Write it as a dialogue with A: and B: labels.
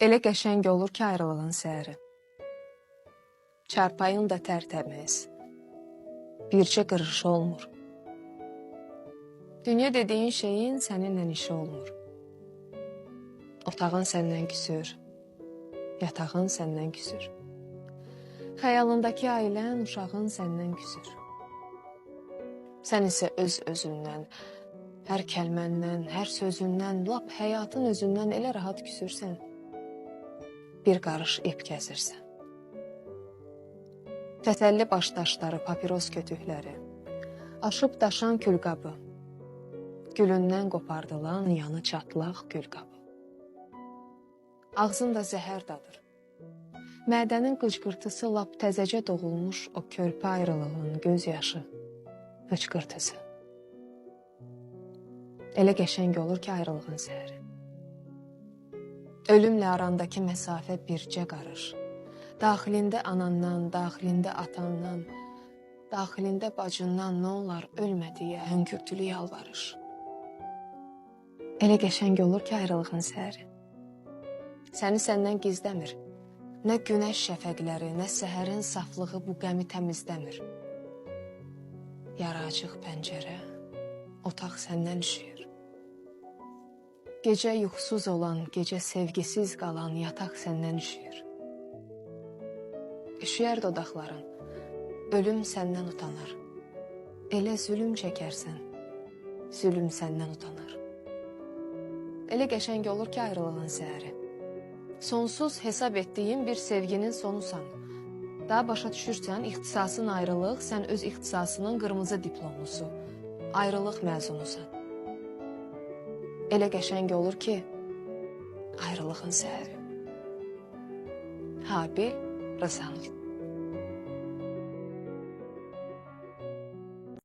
A: Elə qəşəng olur ki, ayrılığın səhəri. Çarpayın da tərtəmiz. Bircə qırışı olmur. Dünya dediyin şeyin səninlə işi olmur. Otağın səndən küsür. Yatağın səndən küsür. Xəyalındakı ailən, uşağın səndən küsür. Sən isə öz-özündən, hər kəlməndən, hər sözündən, lap həyatın özündən elə rahat küsürsən. Bir qarış ip kəsirsən. Təsəlli başdaşları, papiros kötükləri, aşıb daşan külqabı, gülündən qopardılan yanı çatlaq külqabı. Ağzında zəhər dadır. Mədənin qıcqırtısı lap təzəcə doğulmuş o körpə ayrılığın göz yaşı, hıçqırtısı. Elə qəşəng olur ki, ayrılığın səhəri. Ölümlə arandakı məsafə bircə qarış. Daxilində anandan, daxilində atandan, daxilində bacından nə olar ölmə deyə hönkürtülü yalvarış. Elə qəşəng olur ki, ayrılığın səhəri. Səni səndən gizləmir. Nə günəş şəfəqləri, nə səhərin saflığı bu qəmi təmizləmir. Yarı açıq pəncərə, otaq səndən üşüyür. Gecə yuxusuz olan, gecə sevgisiz qalan yataq səndən üşüyür. Üşüyər dodaqların, ölüm səndən utanar. Elə zülüm çəkərsən, zülüm səndən utanar. Elə qəşəng olur ki, ayrılığın səhəri. Sonsuz hesab etdiyin bir sevginin sonusan. Daha başa düşürsən, ixtisasın ayrılıq, sən öz ixtisasının qırmızı diplomlusu, ayrılıq məzunusan. Elə qəşəng olur ki, ayrılığın səhəri. Habil Rızanlı.